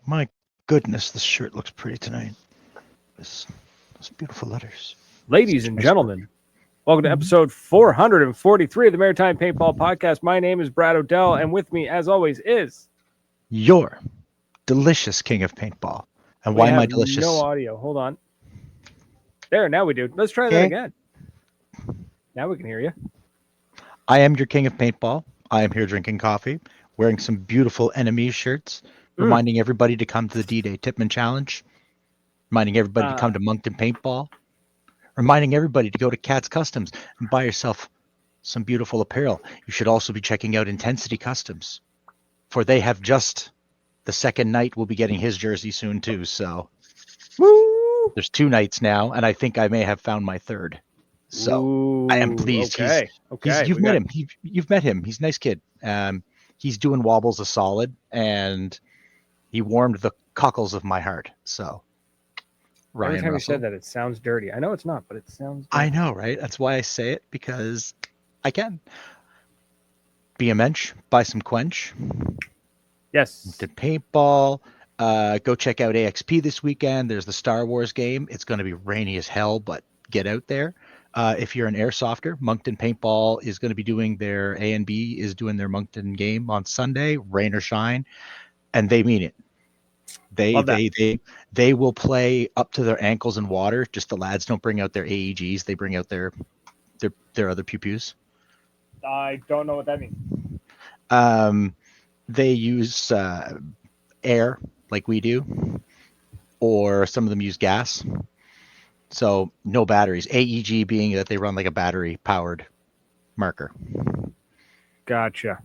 My goodness, this shirt looks pretty tonight. Those beautiful letters. Ladies and gentlemen, welcome to episode 443 of the Maritime Paintball Podcast. My name is Brad Odell, and with me, as always, is your delicious king of paintball. And why am I delicious? No audio. Hold on. There, now we do. Let's try that again. Now we can hear you. I am your king of paintball. I am here drinking coffee, wearing some beautiful enemies shirts, reminding everybody to come to the D-Day Tipman Challenge, reminding everybody to come to Moncton Paintball, reminding everybody to go to Cat's Customs and buy yourself some beautiful apparel. You should also be checking out Intensity Customs, for they have just the second night. Will be getting his jersey soon too. So there's 2 nights now, and I think I may have found my third. So I am pleased. Okay. You've met him. You've met him. He's a nice kid. He's doing wobbles a solid, and he warmed the cockles of my heart. So Ryan every time Russell. you said that, it sounds dirty. I know it's not, but it sounds dirty. I know, right? That's why I say it, because I can. Be a mensch, buy some quench. Yes. To paintball. Go check out AXP this weekend. There's the Star Wars game. It's going to be rainy as hell, but get out there. If you're an airsofter, Moncton Paintball is going to be doing their A&B is doing their Moncton game on Sunday, rain or shine, and they mean it. They will play up to their ankles in water. Just the lads don't bring out their AEGs. They bring out their other pew-pews. I don't know what that means. They use air like we do, or some of them use gas. So no batteries. AEG being that they run like a battery-powered marker. Gotcha.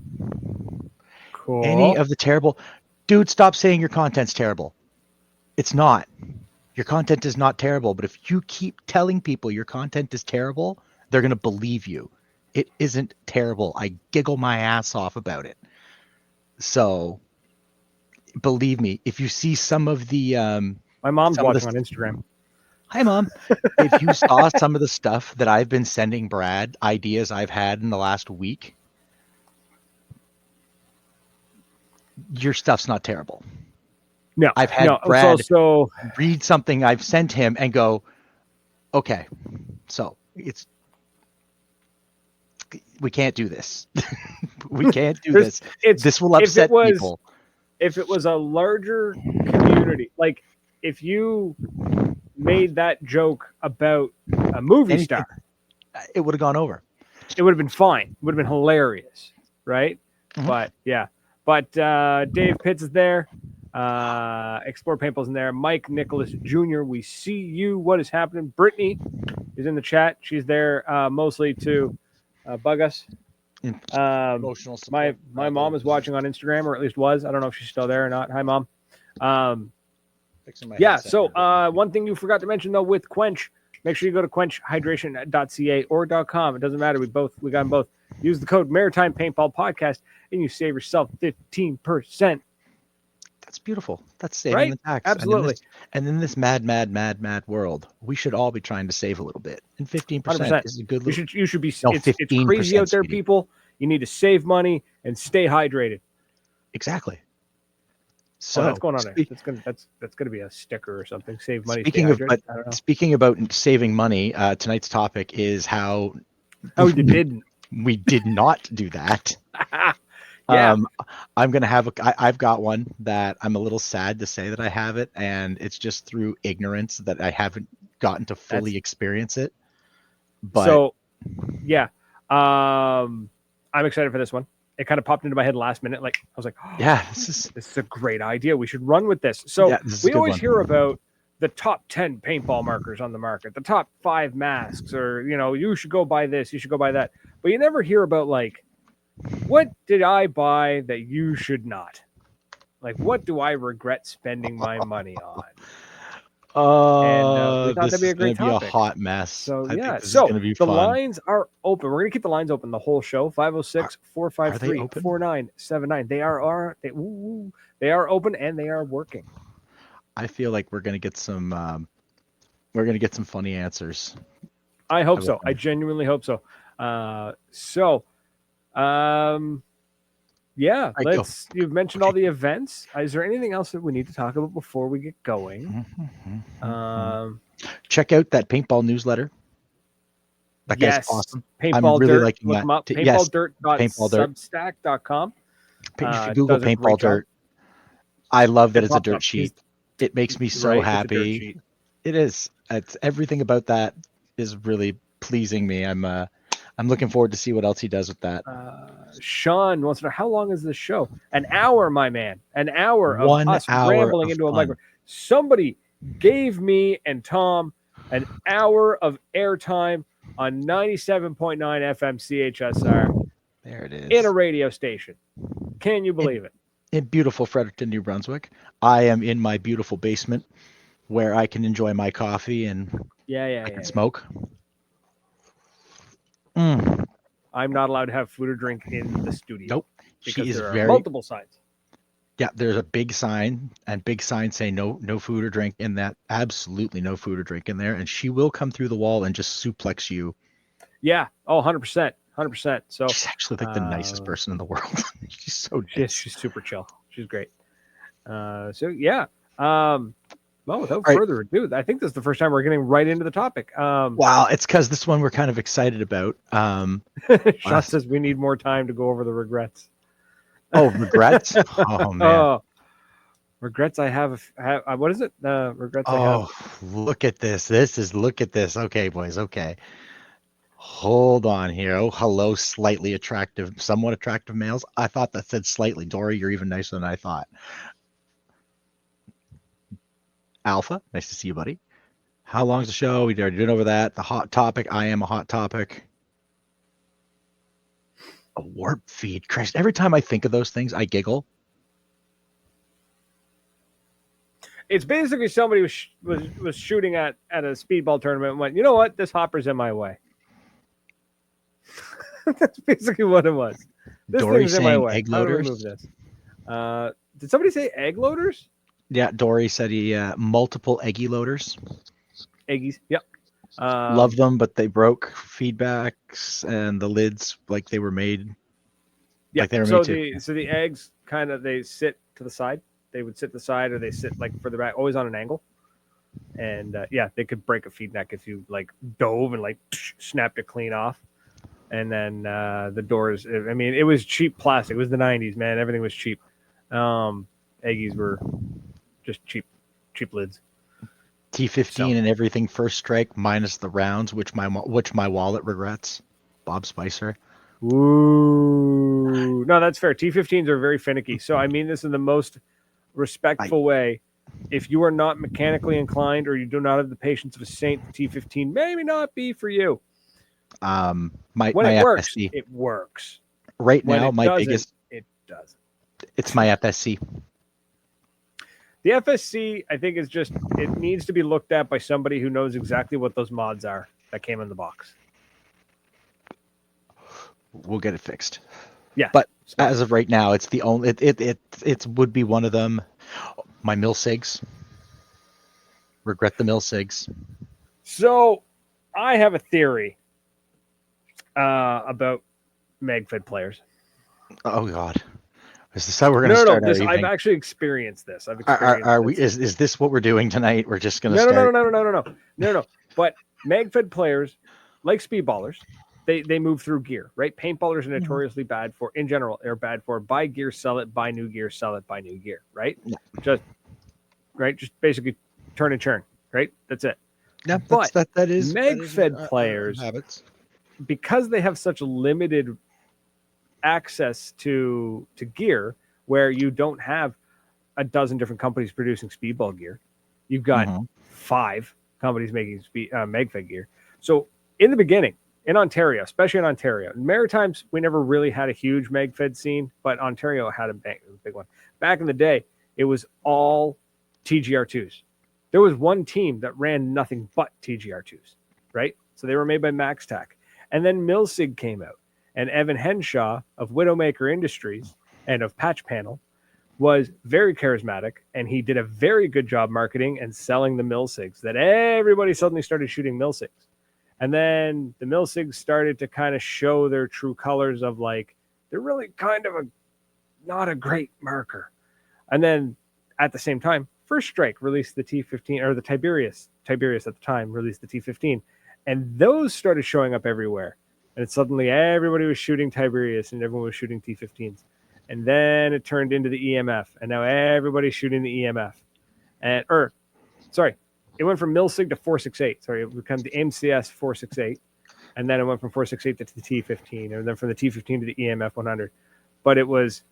Cool. Any of the terrible... Dude, stop saying your content's terrible. It's not. Your content is not terrible, but if you keep telling people your content is terrible, they're going to believe you. It isn't terrible. I giggle my ass off about it. So, believe me, if you see some of the... my mom's watching on Instagram. Hi, Mom. If you saw some of the stuff that I've been sending Brad, ideas I've had in the last week, your stuff's not terrible. No, I've had Brad read something I've sent him and go, okay, so we can't do this. We can't do this. This will upset people. If it was a larger community, like if you made that joke about a movie star, it would have gone over. It would have been fine. It would have been hilarious, right? Mm-hmm. But yeah. But Dave Pitts is there. Explore Paintball's in there. Mike Nicholas Jr., we see you. What is happening? Brittany is in the chat. She's there mostly to bug us. Emotional support. My mom is watching on Instagram, or at least was. I don't know if she's still there or not. Hi, Mom. Yeah, so one thing you forgot to mention, though, with Quench, make sure you go to quenchhydration.ca or .com. It doesn't matter. We got them both. Use the code Maritime Paintball Podcast, and you save yourself 15%. That's beautiful. That's saving the tax. Absolutely. And in this mad world, we should all be trying to save a little bit. And 15% is a good little... You should be... it's crazy out there, people. You need to save money and stay hydrated. Exactly. So that's going on there. That's gonna be a sticker or something. Save money. Speaking about saving money, tonight's topic is how you didn't. We did not do that. Yeah. I'm gonna have I've got one that I'm a little sad to say that I have it, and it's just through ignorance that I haven't gotten to fully experience it. But so, yeah, I'm excited for this one. It kind of popped into my head last minute. Like I was like, oh, yeah, this is a great idea. We should run with this. So we always hear about the top 10 paintball markers on the market, the top 5 masks, or, you should go buy this, you should go buy that. But you never hear about, like, what did I buy that you should not? Like, what do I regret spending my money on? And we thought that'd be a great topic. Be a hot mess. So, yeah. So the lines are open. We're going to keep the lines open the whole show. 506-453-4979. They are open and they are working. I feel like we're going to get some funny answers. I hope so. I genuinely hope so. Yeah, you've mentioned all the events. Is there anything else that we need to talk about before we get going? Check out that paintball newsletter. That guy's awesome. Paintball I'm really Dirt. liking Look that. him up. Yes, Paintballdirt.substack.com. If you Google paintball dirt, I love that it's a dirt sheet. It makes me so happy. It is. It's everything about that is really pleasing me. I'm looking forward to see what else he does with that. Sean wants to know, how long is this show? An hour, my man. An hour of 1 us hour rambling into a microphone. Somebody gave me and Tom an hour of airtime on 97.9 FM CHSR. There it is. In a radio station. Can you believe it? In beautiful Fredericton, New Brunswick. I am in my beautiful basement where I can enjoy my coffee and I can smoke. I'm not allowed to have food or drink in the studio. Nope. Because there are multiple signs. Yeah, there's a big sign, and big signs say no food or drink in that. Absolutely no food or drink in there. And she will come through the wall and just suplex you. Yeah. Oh, 100%. 100%. So she's actually like the nicest person in the world. She's so nice. She's super chill. She's great. So yeah. Well, without further ado, I think this is the first time we're getting right into the topic. Wow, it's because this one we're kind of excited about. Sean says we need more time to go over the regrets. Oh, regrets? Oh man. Regrets I have. What is it? Regrets I have. Oh, look at this. Look at this. Okay, boys. Okay. Hold on here. Oh, hello, somewhat attractive males. I thought that said slightly. Dory, you're even nicer than I thought. Alpha, nice to see you, buddy. How long's the show? We already did over that. The hot topic. I am a hot topic. A warp feed. Christ, every time I think of those things, I giggle. It's basically somebody was shooting at a speedball tournament and went, you know what? This hopper's in my way. That's basically what it was. This Dory thing's in my way. Egg loaders. How do we move this? Did somebody say egg loaders? Yeah, Dory said he multiple eggy loaders. Eggies, yep. Love them, but they broke feedbacks and the lids like they were made. Yeah, like they were made to. So the eggs kind of they sit to the side. They would sit to the side, or they sit like further back, always on an angle. And they could break a feed neck if you like dove and like snapped it clean off. And then the doors. I mean, it was cheap plastic. It was the 90s, man. Everything was cheap. Eggies were just cheap lids. T15 and everything first strike minus the rounds, which my wallet regrets. Bob Spicer. Ooh, no, that's fair. T15s are very finicky. So I mean this in the most respectful way. If you are not mechanically inclined or you do not have the patience of a saint, the T15 maybe not be for you. When it works, FSC. It works. Right now, my biggest. It doesn't. It's my FSC. The FSC, I think, it needs to be looked at by somebody who knows exactly what those mods are that came in the box. We'll get it fixed. Yeah. But as of right now, it's the only, it would be one of them. My Milsigs. Regret the Milsigs. So I have a theory about MagFed players. Oh God. Is this how we're going to start? No, I've actually experienced this. Are we? Is this what we're doing tonight? We're just going to start. No. But MagFed players, like speedballers, they move through gear, right? Paintballers are notoriously bad for, in general, they're bad for buy gear, sell it, buy new gear, sell it, buy new gear, right? Yeah. Just basically turn and churn, right? That's it. Yeah, but that is MagFed players, habits, because they have such limited access to gear, where you don't have a dozen different companies producing speedball gear. You've got 5 companies making MagFed gear. So in the beginning, in Ontario, especially in Ontario, in Maritimes, we never really had a huge MagFed scene, but Ontario had a big one. Back in the day, it was all TGR2s. There was one team that ran nothing but TGR2s, right? So they were made by MaxTac. And then Milsig came out. And Evan Henshaw of Widowmaker Industries and of Patch Panel was very charismatic, and he did a very good job marketing and selling the Milsigs, that everybody suddenly started shooting Milsigs. And then the Milsigs started to kind of show their true colors of, like, they're really kind of a not a great marker. And then at the same time, First Strike released the T15, or the Tiberius at the time released the T15, and those started showing up everywhere. And suddenly everybody was shooting Tiberius and everyone was shooting T15s. And then it turned into the EMF, and now everybody's shooting the EMF. It went from Milsig to 468. Sorry, it became the MCS 468, and then it went from 468 to the T15, and then from the T15 to the EMF 100. But it was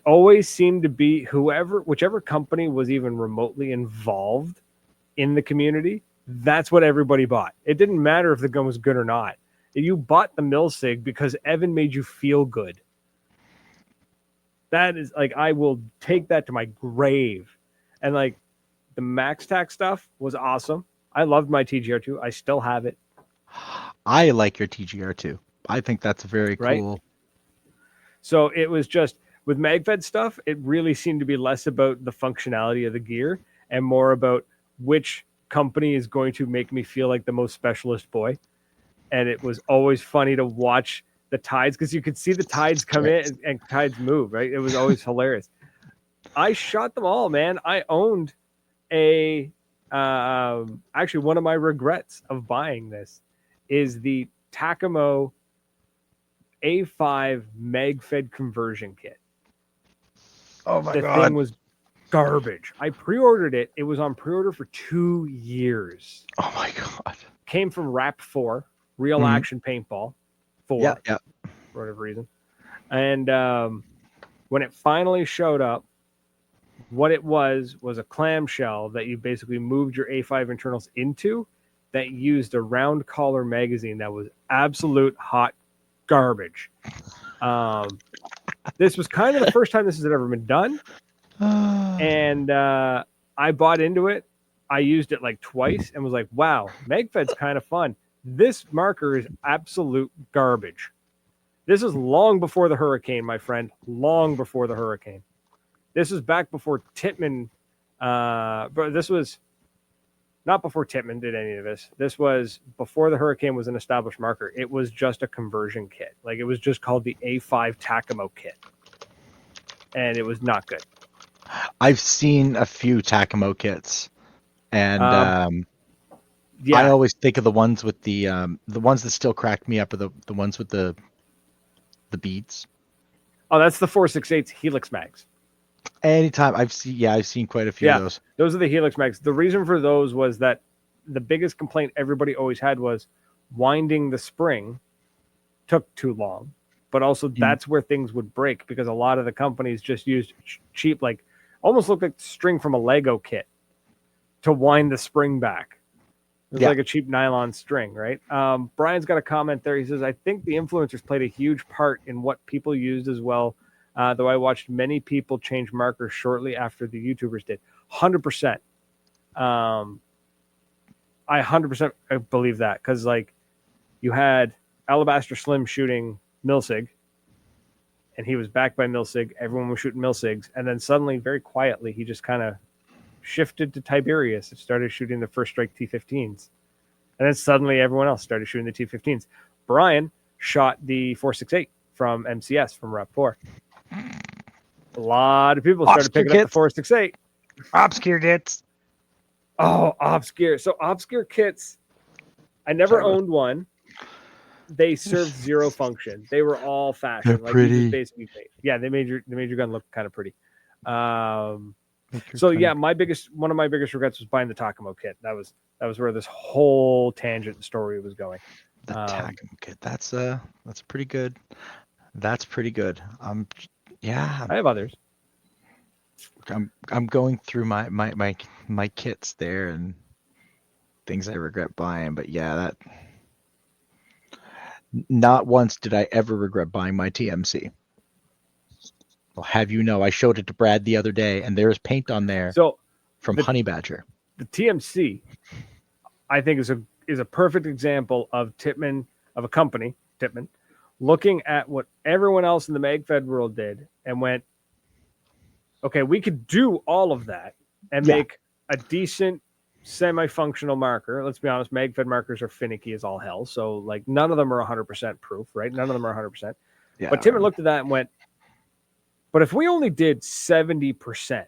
always seemed to be whichever company was even remotely involved in the community, that's what everybody bought. It didn't matter if the gun was good or not. You bought the Milsig because Evan made you feel good. That is like, I will take that to my grave. And like the MaxTac stuff was awesome. I loved my TGR2. I still have it. I like your TGR2. I think that's very cool. So it was just with MagFed stuff, it really seemed to be less about the functionality of the gear and more about which company is going to make me feel like the most specialist boy. And it was always funny to watch the tides because you could see the tides come in and tides move, right? It was always hilarious. I shot them all, man. I owned actually one of my regrets of buying this is the Takamo A5 MagFed conversion kit. Oh my God. The thing was garbage. I pre-ordered it. It was on pre-order for 2 years. Oh my God. Came from Rap 4, Real Action Paintball 4. Yeah. For whatever reason. And when it finally showed up, what it was a clamshell that you basically moved your A5 internals into that used a round collar magazine that was absolute hot garbage. This was kind of the first time this has ever been done. And I bought into it. I used it like twice and was like, wow, MagFed's kind of fun. This marker is absolute garbage. This is long before the hurricane, my friend. Long before the hurricane. This was back before Tittman. But this was not before Tittman did any of this. This was before the hurricane was an established marker. It was just a conversion kit. Like it was just called the A5 Takamo kit. And it was not good. I've seen a few Takamo kits, and I always think of the ones with the ones that still crack me up are the ones with the beads. Oh, that's the 468 Helix mags. Anytime I've seen quite a few of those. Those are the Helix mags. The reason for those was that the biggest complaint everybody always had was winding the spring took too long, but also that's where things would break because a lot of the companies just used cheap, like almost looked like string from a Lego kit to wind the spring back. It was like a cheap nylon string, right? Brian's got a comment there. He says, I think the influencers played a huge part in what people used as well. Though I watched many people change markers shortly after the YouTubers did. 100%. I 100% believe that because like you had Alabaster Slim shooting Milsig and he was backed by Milsig. Everyone was shooting Milsigs. And then suddenly, very quietly, he just kind of shifted to Tiberius and started shooting the First Strike T15s. And then suddenly everyone else started shooting the T15s. Brian shot the 468 from MCS from Rep 4. A lot of people started picking up the 468. Obscure kits. Oh, obscure. So obscure kits, I never owned one. They served zero function. They were all fashion. They're pretty. Basically, they made your gun look kind of pretty. So yeah, one of my biggest regrets was buying the Takamo kit. That was where this whole tangent story was going. The Takamo kit. That's pretty good. That's pretty good. I have others. I'm going through my kits there and things I regret buying, but that not once did I ever regret buying my TMC. Well, have you know, I showed it to Brad the other day, and there is paint on there from Honey Badger. The TMC, I think, is a perfect example of a company, Tittman, looking at what everyone else in the MagFed world did and went, okay, we could do all of that and make a decent semi-functional marker. Let's be honest, MagFed markers are finicky as all hell. So like none of them are 100% proof, right? None of them are 100%. Yeah, but Tittman looked at that and went, But if we only did 70%,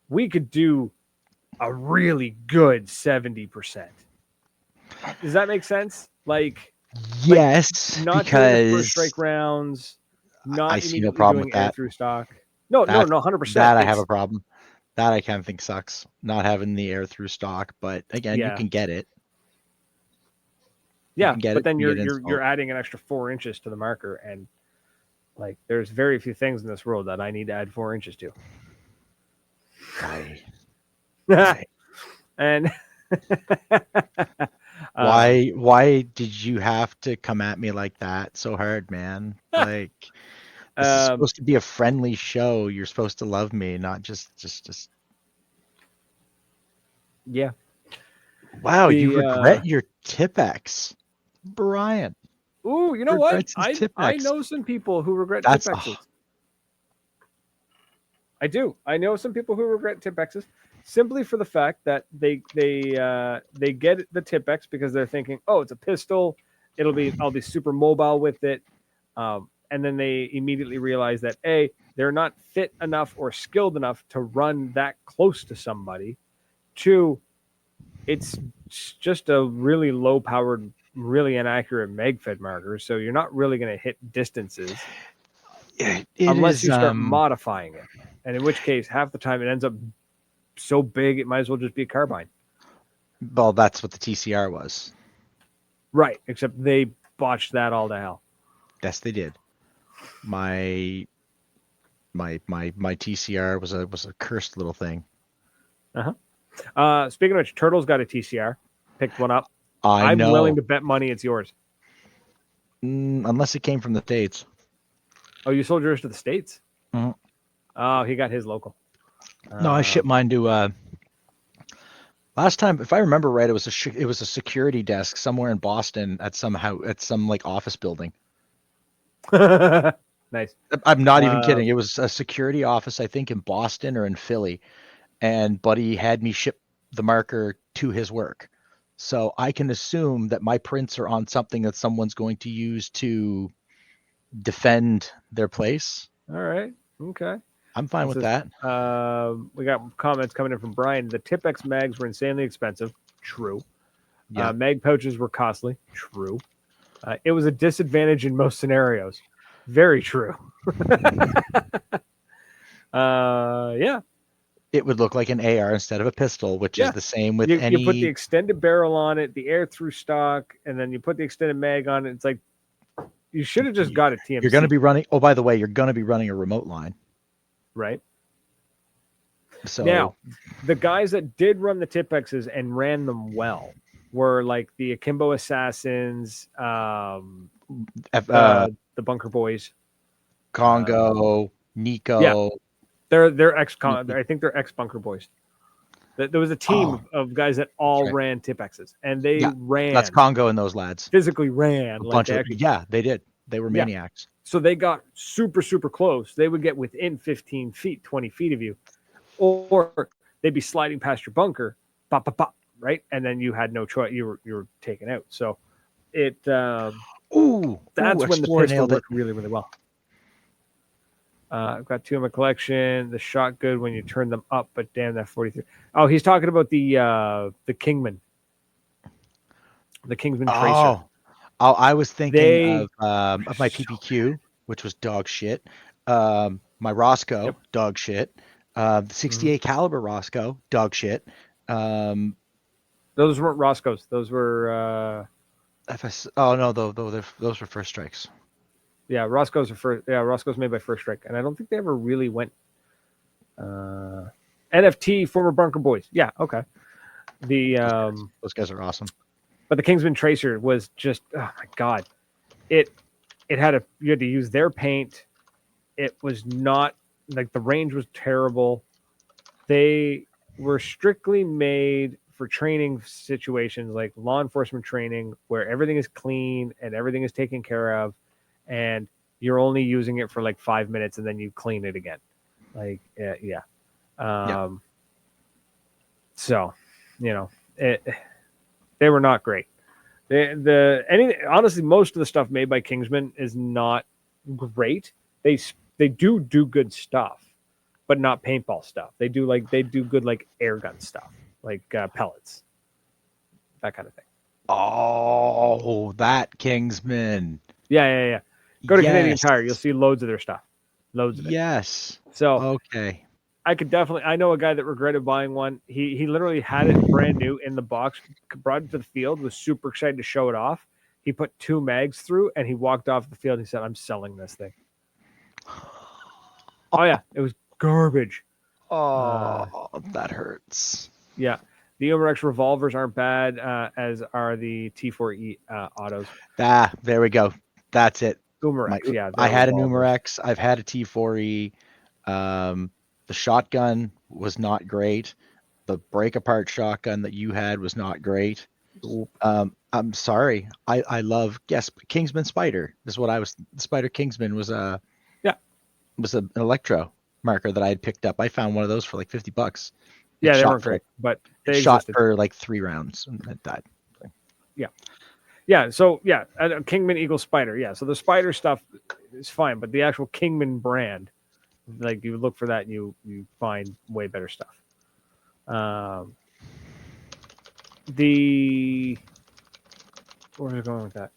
we could do a really good 70%. Does that make sense? Like yes, not doing the first because strike rounds, I not see no immediately problem with doing air that. through stock. No, That 100%. that I have a problem. That I kind of think sucks, not having the air through stock. But again, you Yeah. can get it. Yeah, You can get but it. then You you're adding an extra 4 inches to the marker, and like there's very few things in this world that I need to add 4 inches to. I And why did you have to come at me like that so hard, man? Like this is supposed to be a friendly show. You're supposed to love me, not just. Yeah. Wow, you regret your Tipex, Brian. Ooh, you know what? I know some people who regret Tipexes. I do. I know some people who regret Tipexes simply for the fact that they get the Tipex because they're thinking, oh, it's a pistol. I'll be super mobile with it. And then they immediately realize that A, they're not fit enough or skilled enough to run that close to somebody. 2, it's just a really low powered, really inaccurate mag-fed marker. So you're not really going to hit distances unless you start modifying it. And in which case, half the time it ends up so big, it might as well just be a carbine. Well, that's what the TCR was. Right. Except they botched that all to hell. Yes, they did. My TCR was a cursed little thing. Speaking of which, Turtle's got a TCR. Picked one up. I'm willing to bet money it's yours. Unless it came from the States. Oh, you sold yours to the States? Mm-hmm. Oh, he got his local. No, I shipped mine to. Last time, if I remember right, it was a security desk somewhere in Boston at some like office building. Nice. I'm not even kidding. It was a security office, I think, in Boston or in Philly, and Buddy had me ship the marker to his work. So I can assume that my prints are on something that someone's going to use to defend their place. All right. Okay. I'm fine with that. We got comments coming in from Brian. The Tipex mags were insanely expensive. True. Yeah. Mag pouches were costly. True. It was a disadvantage in most scenarios. Very true. Yeah. It would look like an AR instead of a pistol, which is the same with any. You put the extended barrel on it, the air through stock, and then you put the extended mag on it. It's like you should have just got a TMC. You're going to be running. Oh, by the way, you're going to be running a remote line. Right. So now, the guys that did run the Tipexes and ran them well were like the Akimbo Assassins, the Bunker Boys, Congo, Nico. Yeah, they're ex-con. I think they're ex-Bunker Boys. There was a team of guys that all ran Tipexes, and they ran. That's Congo and those lads physically ran. They did. They were maniacs. So they got super, super close. They would get within 15 feet, 20 feet of you, or they'd be sliding past your bunker, pop, pop, pop, right? And then you had no choice. You were taken out. So it. That's when the pistol worked really, really well. I've got 2 in my collection. The shot good when you turn them up, but damn that 43. Oh, he's talking about the Kingman. The Kingsman Tracer. Oh, I was thinking of my PPQ, which was dog shit. My Roscoe, dog shit. The 68 caliber Roscoe, dog shit. Those weren't Roscoes. Those were FS. Oh no, those were first strikes. Yeah, Roscoe's Roscoe's made by First Strike, and I don't think they ever really went. NFT former Bunker Boys. Yeah, okay. Those guys are awesome. But the Kingsman Tracer was just, oh my god, you had to use their paint. It was not like the range was terrible. They were strictly made for training situations like law enforcement training, where everything is clean and everything is taken care of, and you're only using it for like 5 minutes and then you clean it again. Like, yeah. So, they were not great. Honestly, most of the stuff made by Kingsman is not great. They they do good stuff, but not paintball stuff. They do good like air gun stuff, like pellets, that kind of thing. Oh, that Kingsman. Yeah. Go to Canadian Yes. Tire, you'll see loads of their stuff, loads of it. Yes. So okay. I know a guy that regretted buying one. He literally had it brand new in the box, brought it to the field, was super excited to show it off. He put 2 mags through and he walked off the field. He said, "I'm selling this thing." Oh yeah, it was garbage. That hurts. Yeah, the Umarex revolvers aren't bad, as are the T4E autos. There we go. That's it. Umarex, I had an Umarex. I've had a T4E. The shotgun was not great. The break apart shotgun that you had was not great. I'm sorry. I love Kingsman Spider is what I was. Spider Kingsman was an electro marker that I had picked up. I found one of those for like $50. Yeah, they weren't great, but they shot existed for like 3 rounds and it died. Yeah. So Kingman, Eagle, Spider. Yeah, so the Spider stuff is fine, but the actual Kingman brand, like you look for that, and you find way better stuff. Where was I going with that?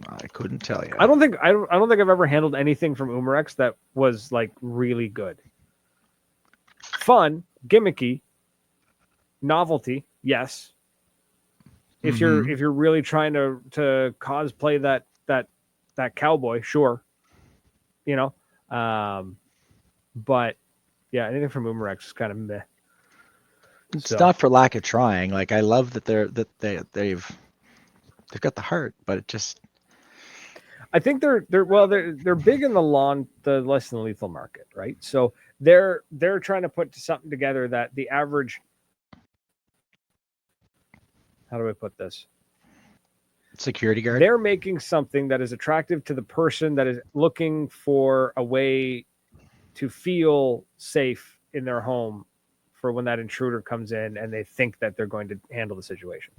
I couldn't tell you. I don't think I've ever handled anything from Umarex that was like really good. Fun, gimmicky, novelty, yes. If you're really trying to cosplay that cowboy, sure. But yeah, anything from Umarex is kind of meh. It's not for lack of trying. Like I love that they've got the heart, but it just. I think they're big in the less than lethal market, right? So they're trying to put something together that the average. How do I put this? Security guard. They're making something that is attractive to the person that is looking for a way to feel safe in their home for when that intruder comes in and they think that they're going to handle the situation,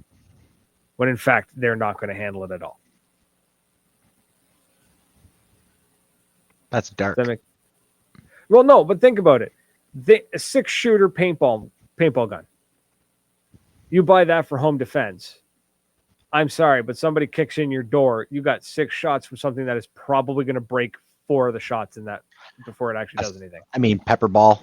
when in fact they're not going to handle it at all. That's dark. Well, no, but think about it. A 6-shooter paintball gun. You buy that for home defense. I'm sorry, but somebody kicks in your door. You got 6 shots from something that is probably going to break 4 of the shots in that before it actually does anything. I mean, pepper ball.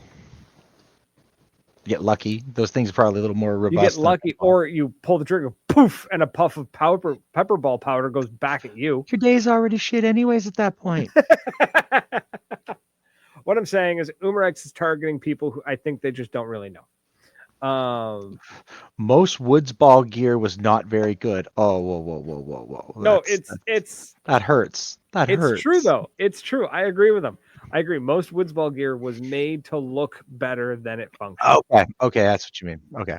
You get lucky. Those things are probably a little more robust. You get lucky, or you pull the trigger, poof, and a puff of pepper ball powder goes back at you. Your day's already shit anyways at that point. What I'm saying is Umarex is targeting people who I think they just don't really know. Most Woods ball gear was not very good. Oh, whoa. No, that hurts. That hurts. It's true though. It's true. I agree with them. I agree. Most Woods ball gear was made to look better than it functioned. Okay, that's what you mean. Okay.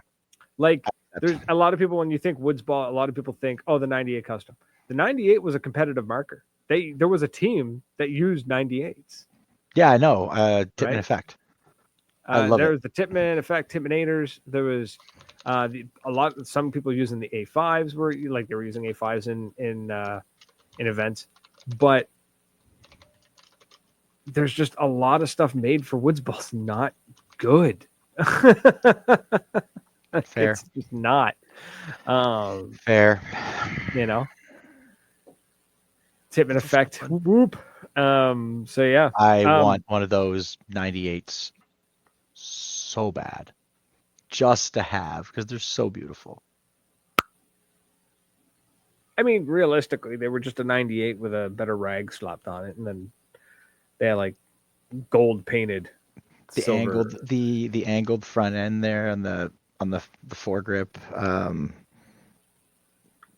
Like there's a lot of people, when you think Woods ball, a lot of people think, oh, the 98 custom. The 98 was a competitive marker. There was a team that used 98s. Yeah, I know. Tipman Effect. There was the Tipman Effect, Tipmanators. There was some people using the A5s were like they were using A5s in events, but there's just a lot of stuff made for Woods balls not good. Fair. It's just not. Fair. Tipman Effect. Whoop. So yeah. I want one of those 98s so bad. Just to have, because they're so beautiful. I mean, realistically, they were just a 98 with a better rag slapped on it, and then they had like gold painted silver. The angled front end there on the foregrip.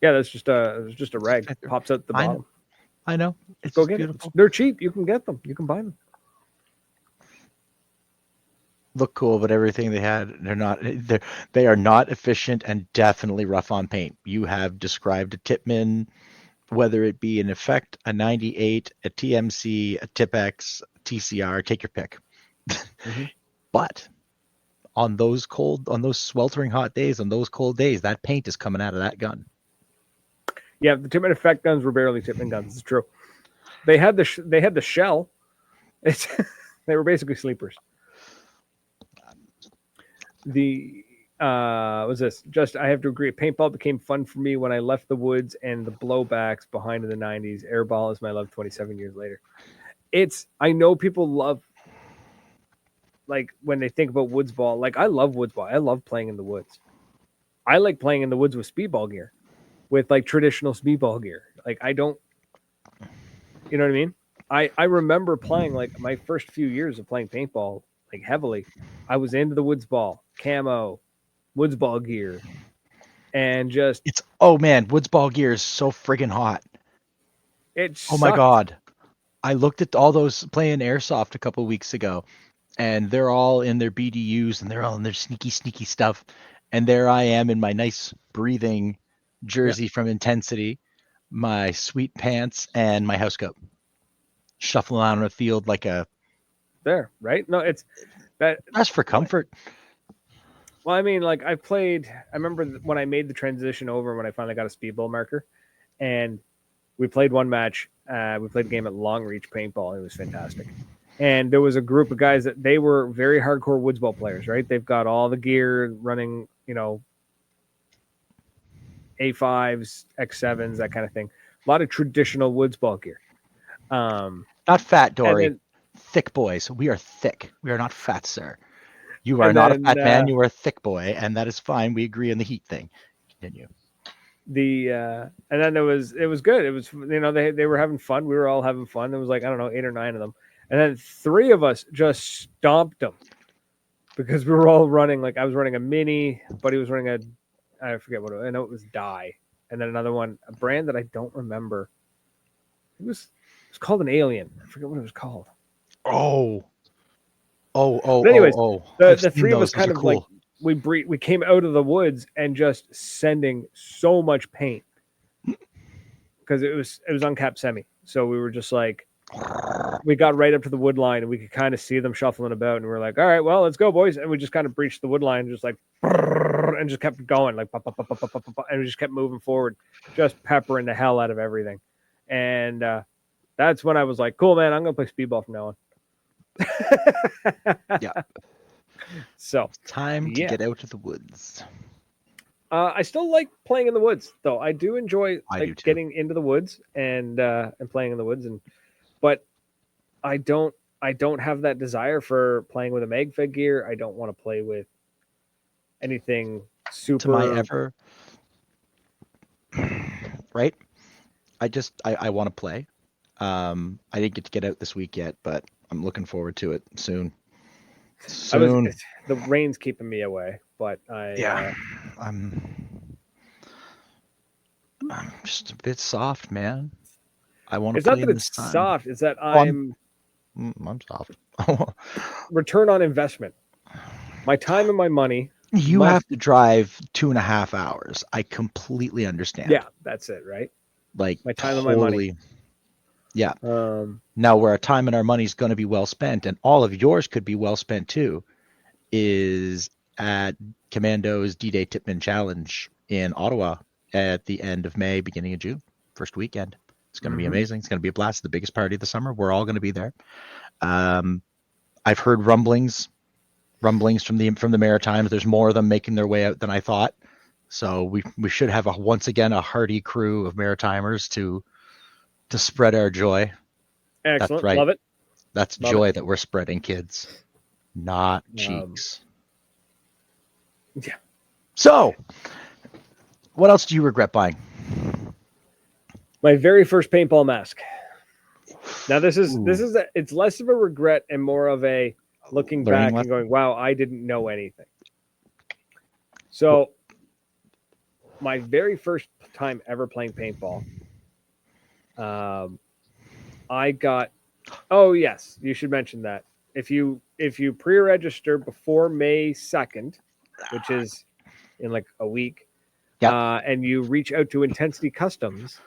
Yeah, that's just a rag. It pops out the bottom. I know. It's go get beautiful. it. They're cheap. You can get them. You can buy them. Look cool, but everything they had, they are not efficient and definitely rough on paint. You have described a Tipman, whether it be an Effect, a 98, a TMC, a Tipex, a TCR, take your pick. Mm-hmm. But on those sweltering hot days, on those cold days, that paint is coming out of that gun. Yeah, the Tipman Effect guns were barely Tipman guns. It's true. They had the shell, It's they were basically sleepers. The was this? Just I have to agree. Paintball became fun for me when I left the woods and the blowbacks behind in the '90s. Airball is my love. 27 years later, I know people love like when they think about woods ball. Like I love woods ball. I love playing in the woods. I like playing in the woods with speedball gear, with like traditional speedball gear. Like I don't, you know what I mean? I remember playing like my first few years of playing paintball like heavily. I was into the woods ball, camo, woods ball gear, and just oh man, woods ball gear is so friggin' hot. It Oh my sucked. god. I looked at all those playing airsoft a couple weeks ago, and they're all in their BDUs and they're all in their sneaky stuff. And there I am in my nice breathing jersey from Intensity, my sweet pants, and my house coat, shuffling around the field like a. There, right? No, it's that. That's for comfort. Well, I mean, like I remember when I made the transition over when I finally got a speedball marker, and we played one match. We played a game at Long Reach Paintball. And it was fantastic. And there was a group of guys that they were very hardcore woods ball players, right? They've got all the gear running, A5s, X7s, that kind of thing. A lot of traditional woods ball gear. Not fat, Dory. Thick boys. We are thick. We are not fat, sir. You are not a fat man. You are a thick boy, and that is fine. We agree on the heat thing. Continue. And then it was good. It was they were having fun. We were all having fun. There was like I don't know 8 or 9 of them, and then 3 of us just stomped them because we were all running. Like I was running a Mini, Buddy was running I forget what I know it was Dye, and then another one, a brand that I don't remember. It was called an Alien. I forget what it was called. Oh. But anyways, the 3 of us kind of cool. Like we came out of the woods and just sending so much paint because it was uncapped semi. So we were just like, we got right up to the wood line and we could kind of see them shuffling about, and we were like, all right, well, let's go, boys. And we just kind of breached the wood line, just like, and just kept going, like, and we just kept moving forward, just peppering the hell out of everything. And that's when I was like, cool, man, I'm gonna play speedball from now on. Yeah. So it's time to get out of the woods. I still like playing in the woods, though. I do enjoy getting into the woods and playing in the woods, but I don't have that desire for playing with a magfed gear. I don't want to play with anything super. To my ever, right? I want to play. I didn't get to get out this week yet, but I'm looking forward to it soon. The rain's keeping me away, but I'm just a bit soft, man. I want to. It's not that it's soft; it's that I'm soft. Return on investment. My time and my money. You have to drive 2.5 hours. I completely understand. Yeah, that's it, right? Like my time and my money. Yeah. Now, where our time and our money is going to be well spent, and all of yours could be well spent too, is at Commando's D-Day Tipman Challenge in Ottawa at the end of May, beginning of June, first weekend. It's going to be amazing. It's going to be a blast. The biggest party of the summer. We're all going to be there. I've heard rumblings from the Maritimes. There's more of them making their way out than I thought. So we should have once again a hearty crew of Maritimers to spread our joy. Excellent. That's right. Love it. That's Love joy it. That we're spreading, kids, not cheeks. Yeah. So, what else do you regret buying? My very first paintball mask. Now it's less of a regret and more of a looking back and going, wow, I didn't know anything. So, my very first time ever playing paintball, I got. Oh yes, you should mention that. If you pre-register before May 2nd, which is in like a week, and you reach out to Intensity Customs,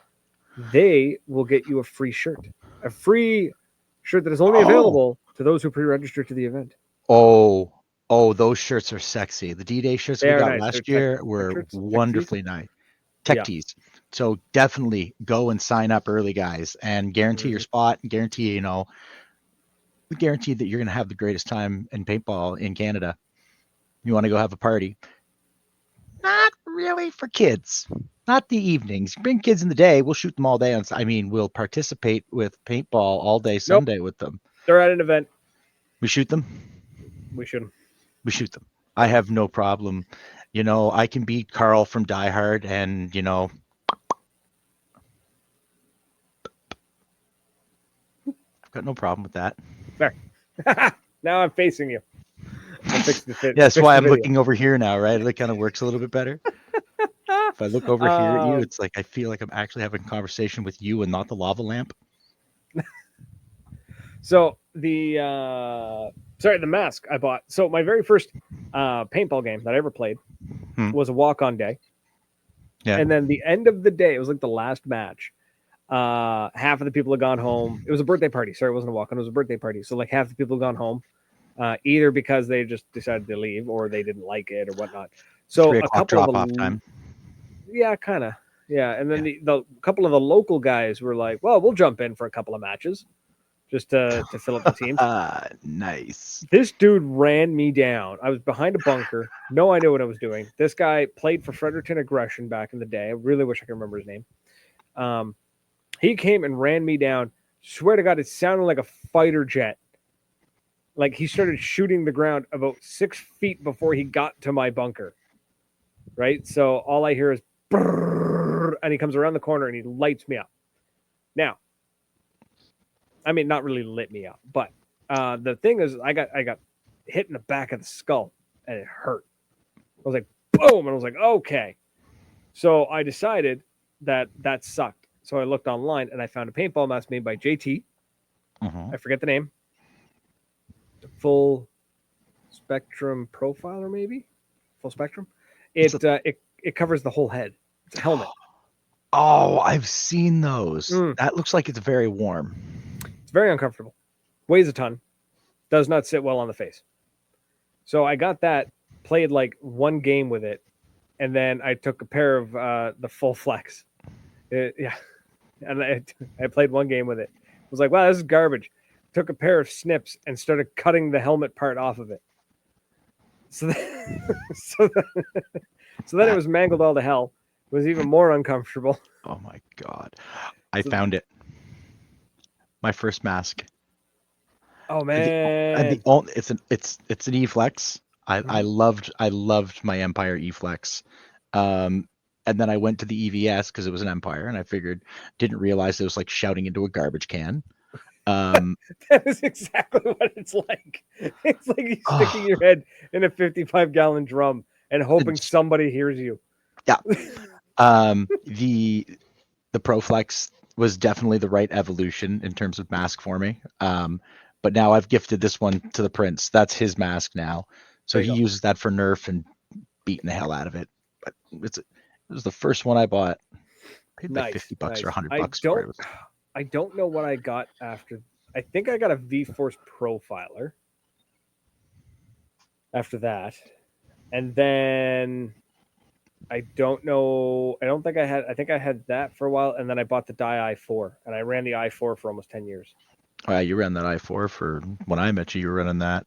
they will get you a free shirt that is only available to those who pre-register to the event. Oh, those shirts are sexy. The D-Day shirts we got last year were wonderfully nice. Tech tees. So definitely go and sign up early, guys, and guarantee your spot. Guarantee, we guarantee that you're going to have the greatest time in paintball in Canada. You want to go have a party? Not really for kids. Not the evenings. Bring kids in the day. We'll shoot them all day. We'll participate with paintball all day Nope. Sunday with them. They're at an event. We shoot them? We should. We shoot them. I have no problem. I can beat Carl from Die Hard and, I've got no problem with that. There. Now I'm facing you. That's why I'm looking over here now, right? It kind of works a little bit better. If I look over here at you, it's like I feel like I'm actually having a conversation with you and not the lava lamp. So the mask I bought. So my very first paintball game that I ever played was a walk-on day. Yeah. And then the end of the day, it was like the last match. Half of the people had gone home. It was a birthday party. Sorry, it wasn't a walk-on. It was a birthday party. So like half the people had gone home, either because they just decided to leave or they didn't like it or whatnot. So a couple of off time. Yeah, kind of. Yeah, and then the couple of the local guys were like, "Well, we'll jump in for a couple of matches." Just to fill up the team. Nice. This dude ran me down. I was behind a bunker. No idea what I was doing. This guy played for Fredericton Aggression back in the day. I really wish I could remember his name. He came and ran me down. Swear to God, it sounded like a fighter jet. Like he started shooting the ground about 6 feet before he got to my bunker. Right? So all I hear is brrr, and he comes around the corner and he lights me up. Now, I mean, not really lit me up, but the thing is, I got hit in the back of the skull and it hurt. I was like, boom, and I was like, okay. So I decided that sucked. So I looked online and I found a paintball mask made by JT. I forget the name. Full Spectrum Profiler, maybe? Full Spectrum. It covers the whole head. It's a helmet. Oh, I've seen those. That looks like it's very warm. It's very uncomfortable. Weighs a ton. Does not sit well on the face. So I got that, played like one game with it, and then I took a pair of the full flex. And I played one game with it. I was like, wow, this is garbage. Took a pair of snips and started cutting the helmet part off of it. So then it was mangled all to hell. It was even more uncomfortable. Oh my God. I found it. My first mask. Oh man. It's an E-Flex. I loved my Empire E-Flex. And then I went to the EVS because it was an Empire, and I didn't realize it was like shouting into a garbage can. That is exactly what it's like. It's like you're sticking your head in a 55-gallon drum and hoping somebody hears you. Yeah. The ProFlex was definitely the right evolution in terms of mask for me. But now I've gifted this one to the Prince. That's his mask now. So he uses that for Nerf and beating the hell out of it. But it was the first one I bought. Paid like $50 or $100 for it. I don't know what I got after. I think I got a V-Force Profiler after that. And then I don't know. I don't think I had. I think I had that for a while, and then I bought the Dye i4, and I ran the i4 for almost 10 years. You ran that i4 for when I met you. You were running that.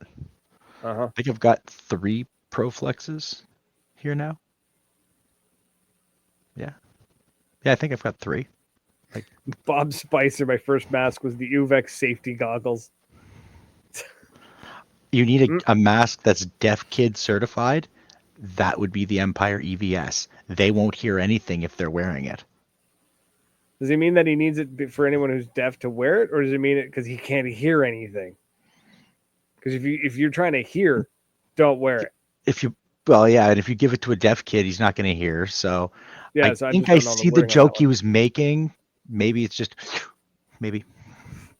I think I've got 3 ProFlexes here now. Yeah, I think I've got 3. Like Bob Spicer, my first mask was the UVEX safety goggles. You need a mask that's deaf kid certified. That would be the Empire EVS. They won't hear anything if they're wearing it. Does he mean that he needs it for anyone who's deaf to wear it, or does he mean it because he can't hear anything? Because if you're trying to hear, don't wear it. And if you give it to a deaf kid, he's not going to hear. So yeah, I think I see the joke he was making. Maybe it's just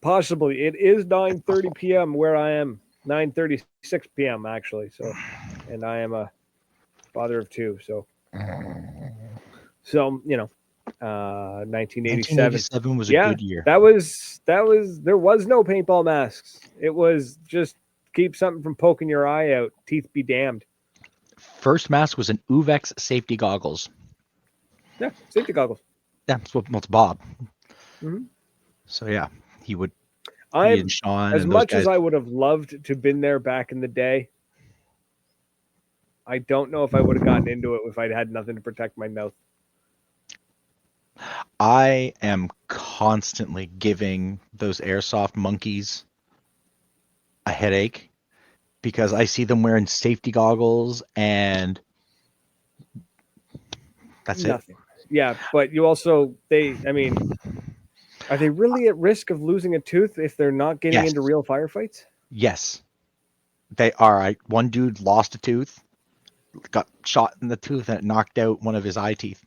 possibly. It is 9:30 p.m. where I am. 9:36 p.m. actually. So, and I am a father of 2. So 1987. 1987 was a good year. That was. There was no paintball masks. It was just keep something from poking your eye out. Teeth be damned. First mask was an UVEX safety goggles. Yeah, safety goggles. Yeah, it's Bob. Mm-hmm. So yeah, he would. He and Sean as and those much guys. as I would have loved to been there back in the day. I don't know if I would have gotten into it if I'd had nothing to protect my mouth. I am constantly giving those airsoft monkeys a headache because I see them wearing safety goggles and that's Nothing. Yeah, but you also are they really at risk of losing a tooth if they're not getting into real firefights? Yes, they are. One dude lost a tooth, got shot in the tooth, and it knocked out one of his eye teeth,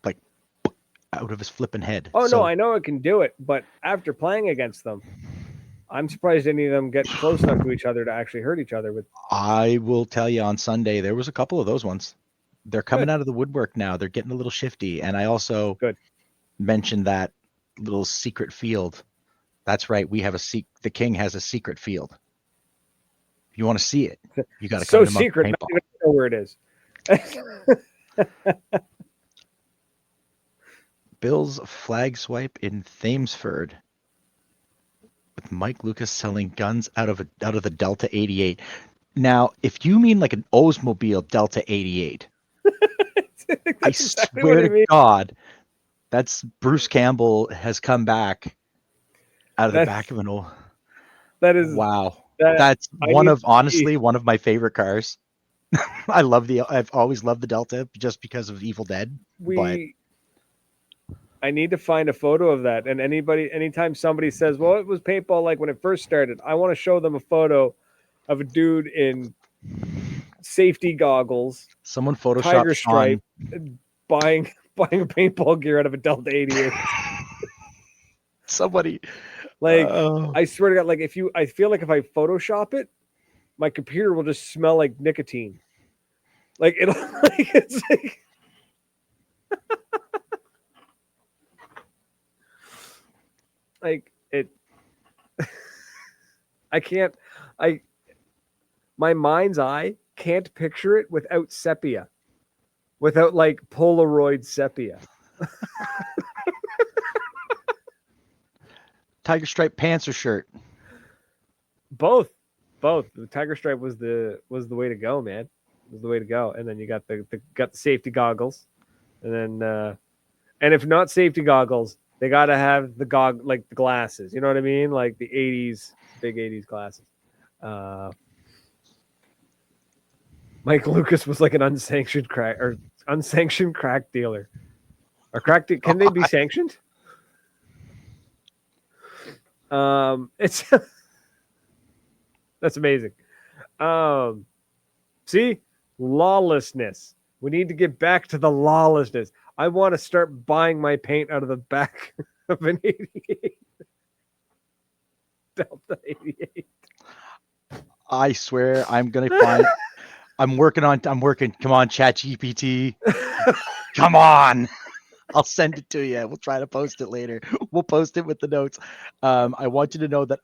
like out of his flipping head. Oh no, I know it can do it, but after playing against them, I'm surprised any of them get close enough to each other to actually hurt each other with. I will tell you, on Sunday there was a couple of those ones. They're coming out of the woodwork now. They're getting a little shifty, and I also mentioned that little secret field. That's right. We have the king has a secret field. If you want to see it, you got to come to secret. Paintball. I don't know where it is. Bill's flag swipe in Thamesford with Mike Lucas selling guns out of the Delta 88. Now, if you mean like an Oldsmobile Delta 88, I swear to God, that's Bruce Campbell has come back out of the back of an old. That is wow. That's one of my favorite cars. I've always loved the Delta just because of Evil Dead. I need to find a photo of that. And anytime somebody says, well, it was paintball like when it first started, I want to show them a photo of a dude in safety goggles. Someone photoshopped Tiger stripe, buying a paintball gear out of a Delta 88. Somebody. I swear to God, I feel like if I Photoshop it, my computer will just smell like nicotine. It's like like it my mind's eye can't picture it without sepia, without like Polaroid sepia. Tiger stripe pants or shirt? Both. The tiger stripe was the way to go, man. It was the way to go. And then you got the safety goggles, and then and if not safety goggles, they got to have the glasses. You know what I mean? Like the 80s, big 80s glasses. Mike Lucas was like an unsanctioned crack dealer. Or can they be sanctioned? It's that's amazing. See, lawlessness. We need to get back to the lawlessness. I want to start buying my paint out of the back of an 88. Delta 88. I swear I'm going to find I'm working. Come on, ChatGPT. Come on. I'll send it to you. We'll try to post it later. We'll post it with the notes. I want you to know that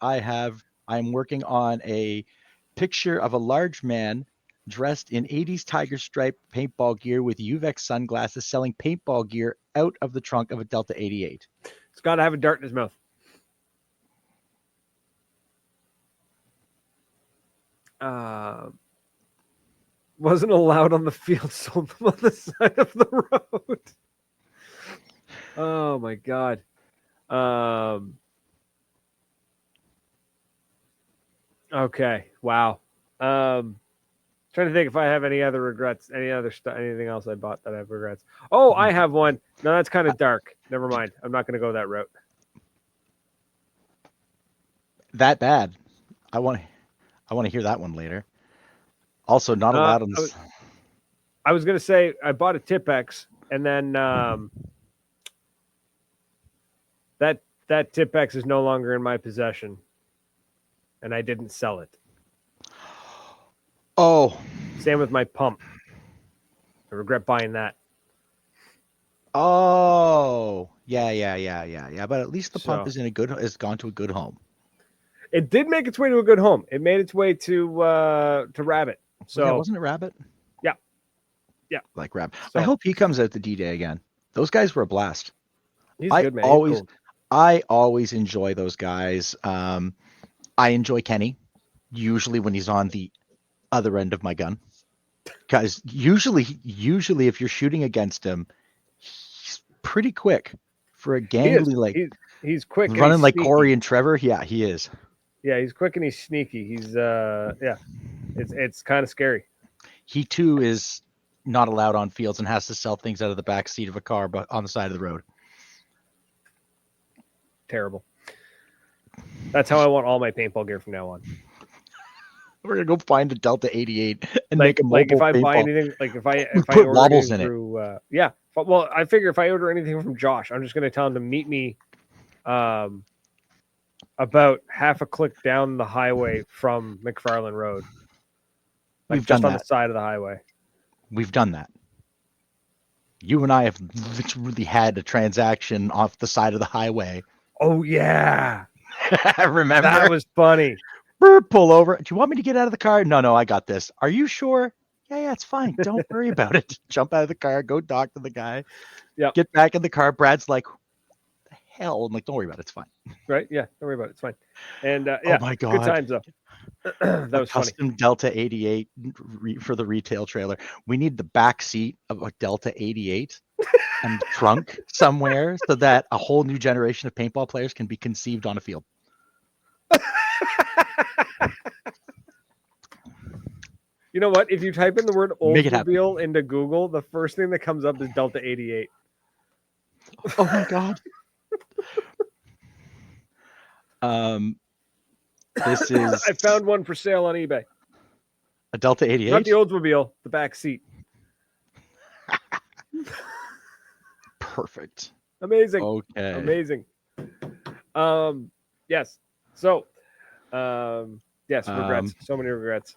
I'm working on a picture of a large man dressed in 80s tiger stripe paintball gear with UVEX sunglasses selling paintball gear out of the trunk of a Delta 88. It's got to have a dart in his mouth. Wasn't allowed on the field, sold them on the side of the road. Oh my God. Okay. Wow. Trying to think if I have any other regrets, anything else I bought that I have regrets. Oh, I have one. No, that's kind of dark. Never mind. I'm not going to go that route. That bad. I want to hear that one later. Also, not allowed on this. I was going to say I bought a Tipex, and then that Tipex is no longer in my possession, and I didn't sell it. Oh. Same with my pump. I regret buying that. Oh. Yeah. But at least the pump is has gone to a good home. It did make its way to a good home. It made its way to Rabbit. So yeah, wasn't it Rabbit? Yeah. Like Rabbit. So, I hope he comes out the D-Day again. Those guys were a blast. He's good, man. I always enjoy those guys. I enjoy Kenny, usually when he's on the other end of my gun. Because usually if you're shooting against him, he's pretty quick for a gangly, like he's quick, and running he's like sneaky. Corey and Trevor. Yeah, he is. Yeah, he's quick and he's sneaky. He's it's kind of scary. He too is not allowed on fields and has to sell things out of the back seat of a car, but on the side of the road. Terrible. That's how I want all my paintball gear from now on. We're gonna go find a Delta 88 and like, make a mobile like if I paintball. buy anything, like if I put order wobbles anything in through, yeah. Well, I figure if I order anything from Josh, I'm just gonna tell him to meet me, about half a click down the highway from McFarland Road. Like We've just done on that. the side of the highway. We've done that. You and I have literally had a transaction off the side of the highway. Oh yeah, remember? That was funny. Pull over. Do you want me to get out of the car? No, I got this. Are you sure? Yeah, it's fine. Don't worry about it. Jump out of the car, go talk to the guy. Yeah. Get back in the car. Brad's like, what the hell? I'm like, don't worry about it. It's fine. Right? Yeah, don't worry about it. It's fine. And yeah, oh my God. Good times though. That was custom funny. Delta 88 for the retail trailer. We need the back seat of a Delta 88 and trunk somewhere so that a whole new generation of paintball players can be conceived on a field. You know what? If you type in the word Oldsmobile into Google, the first thing that comes up is Delta 88. Oh my God. This is. I found one for sale on eBay. A Delta 88? Not the Oldsmobile, the back seat. Perfect. Amazing. Okay. Amazing. Yes. So, yes, regrets. So many regrets.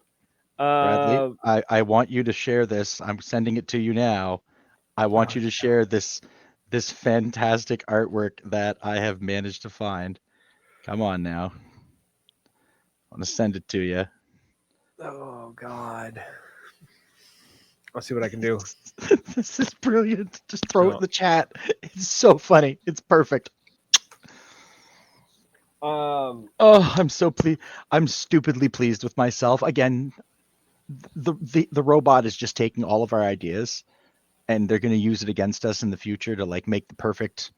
Bradley, I want you to share this. I'm sending it to you now. I want you to share this fantastic artwork that I have managed to find. Come on now. I want to send it to you. Oh God. I'll see what I can do. This is brilliant. Just throw it in the chat. It's so funny. It's perfect. Oh, I'm so pleased. I'm stupidly pleased with myself. Again, the robot is just taking all of our ideas and they're going to use it against us in the future to like make the perfect.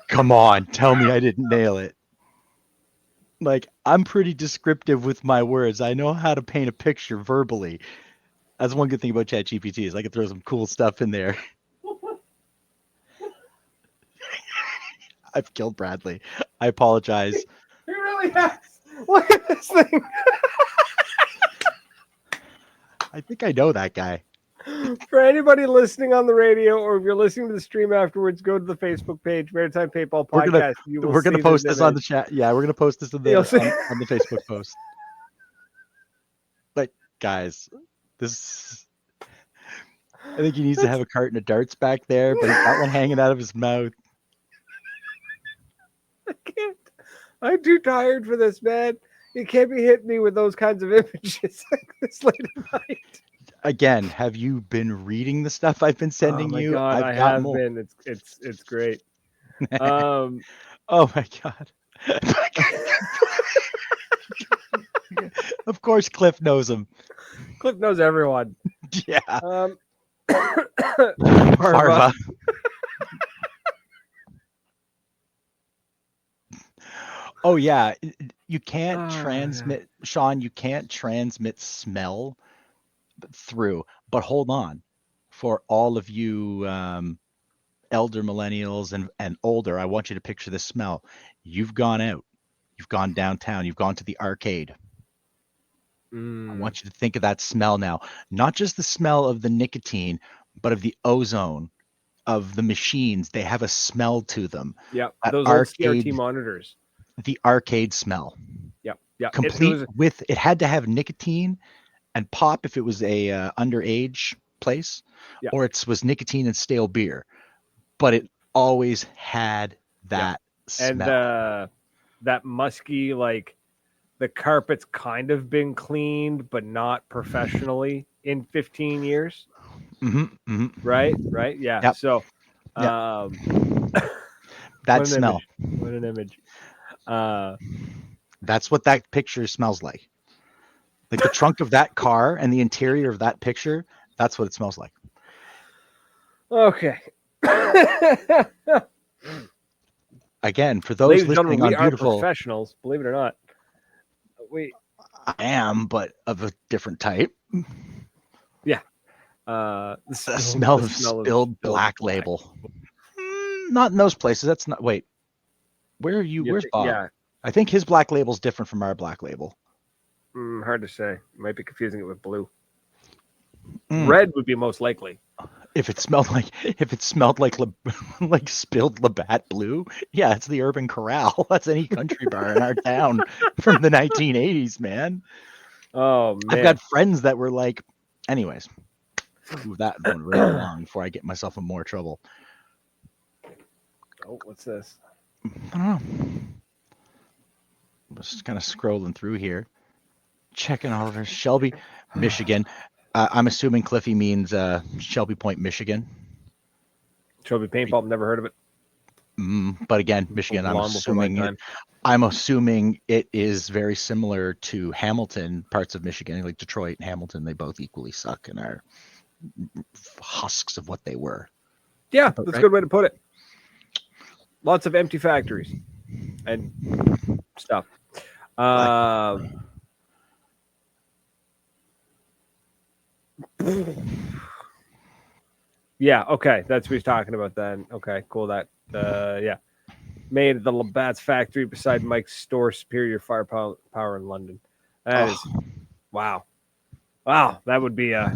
Come on, tell me I didn't nail it. Like, I'm pretty descriptive with my words. I know how to paint a picture verbally. That's one good thing about ChatGPT is I can throw some cool stuff in there. I've killed Bradley. I apologize. He really has. Look at this thing. I think I know that guy. For anybody listening on the radio, or if you're listening to the stream afterwards, go to the Facebook page, Maritime Paintball Podcast. We're gonna post this on the chat. Yeah, we're gonna post this on the Facebook post. Like, guys, this. I think he needs to have a carton of darts back there, but he's got one hanging out of his mouth. I can't. I'm too tired for this, man. You can't be hitting me with those kinds of images like this late at night. Again, have you been reading the stuff I've been sending you? God, I have been. It's great. Oh my God. Of course Cliff knows him. Cliff knows everyone. Yeah. Marva. Oh yeah. You can't transmit, Sean, you can't transmit smell through, but hold on. For all of you elder millennials and older, I want you to picture this smell. You've gone out. You've gone downtown. You've gone to the arcade. I want you to think of that smell now. Not just the smell of the nicotine, but of the ozone of the machines. They have a smell to them. Yeah, those old CRT monitors. The arcade smell. Yeah. Complete with, it had to have nicotine and pop if it was a underage place, or it was nicotine and stale beer. But it always had that smell. And that musky, like, the carpet's kind of been cleaned, but not professionally in 15 years. Mm-hmm. Right? Yeah. Yep. So, That smell. What an image. That's what that picture smells like. Like the trunk of that car and the interior of that picture, that's what it smells like. Okay. Again, for those listening on beautiful, professionals, believe it or not. I am, but of a different type. Yeah. The smell of spilled black label. Not in those places. That's not. Wait, where are you? Where's Bob? Yeah. I think his black label is different from our black label. Hard to say. Might be confusing it with blue. Red would be most likely. If it smelled like like spilled Labatt Blue, yeah, it's the Urban Corral. That's any country bar in our town from the 1980s, man. Oh man, I've got friends that were like, anyways. Move that going right along before I get myself in more trouble. Oh, what's this? I don't know. I'm just kind of scrolling through here, checking all of her Shelby, Michigan. I'm assuming Cliffy means Shelby Point, Michigan. Shelby Paintball, never heard of it. But again, Michigan. I'm assuming it is very similar to Hamilton, parts of Michigan, like Detroit and Hamilton. They both equally suck and are husks of what they were. Yeah, that's a good way to put it. Lots of empty factories and stuff. Yeah, okay. That's what he's talking about then. Okay, cool. That yeah. Made at the Labatt's factory beside Mike's store, Superior Firepower in London. That is wow. Wow, that'd be a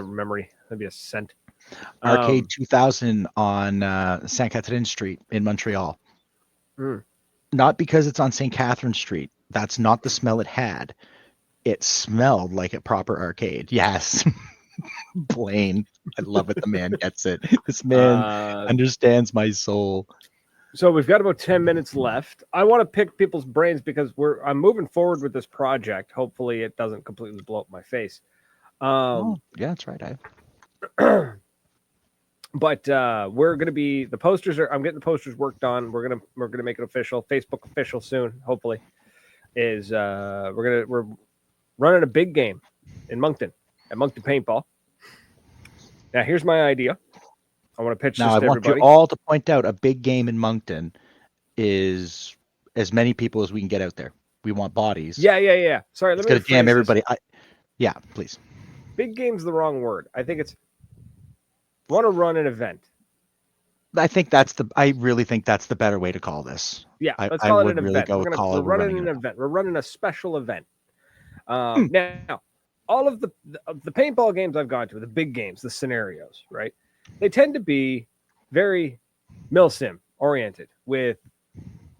memory. That'd be a scent. Arcade 2000 on St. Catherine Street in Montreal. Not because it's on St. Catherine Street. That's not the smell it had. It smelled like a proper arcade. Yes. Blaine. I love it. The man gets it. This man understands my soul. So we've got about 10 minutes left. I want to pick people's brains because I'm moving forward with this project. Hopefully it doesn't completely blow up my face. Yeah, that's right. But we're gonna be I'm getting the posters worked on. We're gonna make it official, Facebook official soon. Hopefully, we're running a big game in Moncton at Moncton Paintball. Now here's my idea. I want to pitch this to everybody. I want you all to point out a big game in Moncton is as many people as we can get out there. We want bodies. Yeah. Sorry, let me jam everybody. Yeah, please. Big game's the wrong word. I think it's want to run an event. I really think that's the better way to call this. Yeah, let's call it an event. We're running an event. We're running a special event. Now, all of the paintball games I've gone to, the big games, the scenarios, right? They tend to be very milsim oriented with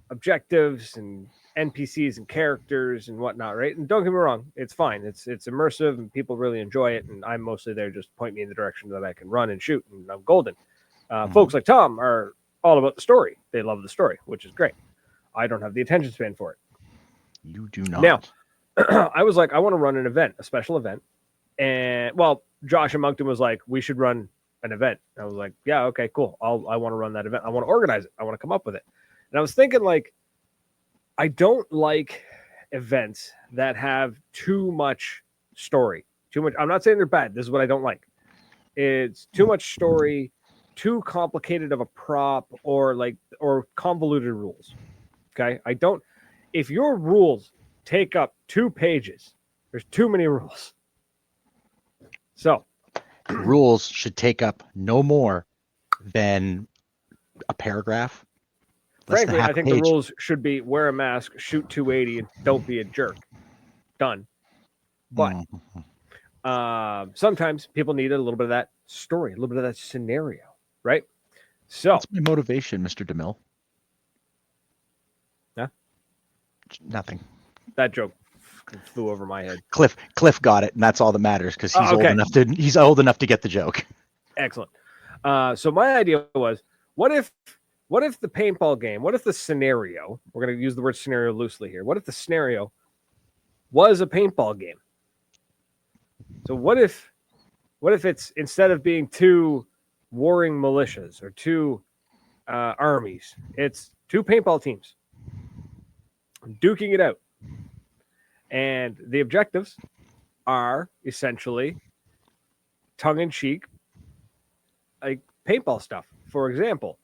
objectives and NPCs and characters and whatnot, right? And don't get me wrong, it's fine. It's immersive and people really enjoy it. And I'm mostly there just point me in the direction that I can run and shoot, and I'm golden. Folks like Tom are all about the story. They love the story, which is great. I don't have the attention span for it. You do not. Now, I was like, I want to run an event, a special event. And Josh in Moncton was like, we should run an event. I was like, yeah, okay, cool. I want to run that event. I want to organize it. I want to come up with it. And I was thinking, like, I don't like events that have too much story. Too much. I'm not saying they're bad. This is what I don't like. It's too much story, too complicated of a prop, or convoluted rules. Okay? If your rules take up 2 pages, there's too many rules. So rules should take up no more than a paragraph. Frankly, I think the rules should be wear a mask, shoot 280, and don't be a jerk. Done. But sometimes people need a little bit of that story, a little bit of that scenario, right? So what's my motivation, Mr. DeMille? Yeah? Nothing. That joke flew over my head. Cliff got it, and that's all that matters because he's old enough to get the joke. Excellent. So my idea was, what if the paintball game, what if the scenario, we're going to use the word scenario loosely here, what if the scenario was a paintball game? So what if it's, instead of being 2 warring militias or 2 armies. It's 2 paintball teams duking it out. And the objectives are essentially tongue-in-cheek, like paintball stuff. For example,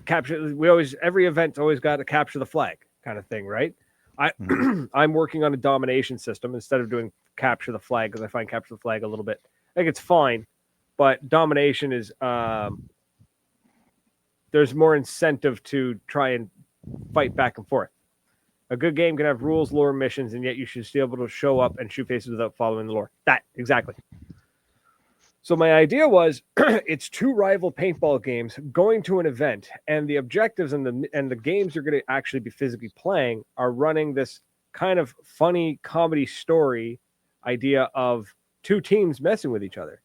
capture. Every event's always got to capture the flag kind of thing, right? I'm working on a domination system instead of doing capture the flag because I find capture the flag a little bit. I think it's fine, but domination is there's more incentive to try and fight back and forth. A good game can have rules, lore, missions, and yet you should still be able to show up and shoot faces without following the lore. That, exactly. So my idea was it's 2 rival paintball games going to an event, and the objectives and the games you're going to actually be physically playing are running this kind of funny comedy story idea of 2 teams messing with each other.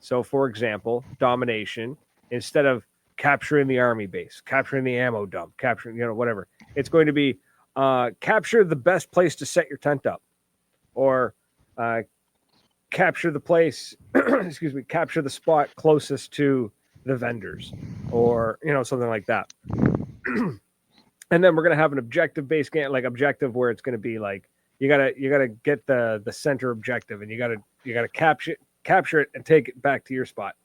So, for example, domination, instead of capturing the army base, capturing the ammo dump, capturing, whatever, it's going to be capture the best place to set your tent up, or capture the place, capture the spot closest to the vendors, or, something like that. And then we're going to have an objective based game, like objective where it's going to be like, you gotta get the center objective, and you gotta capture it and take it back to your spot.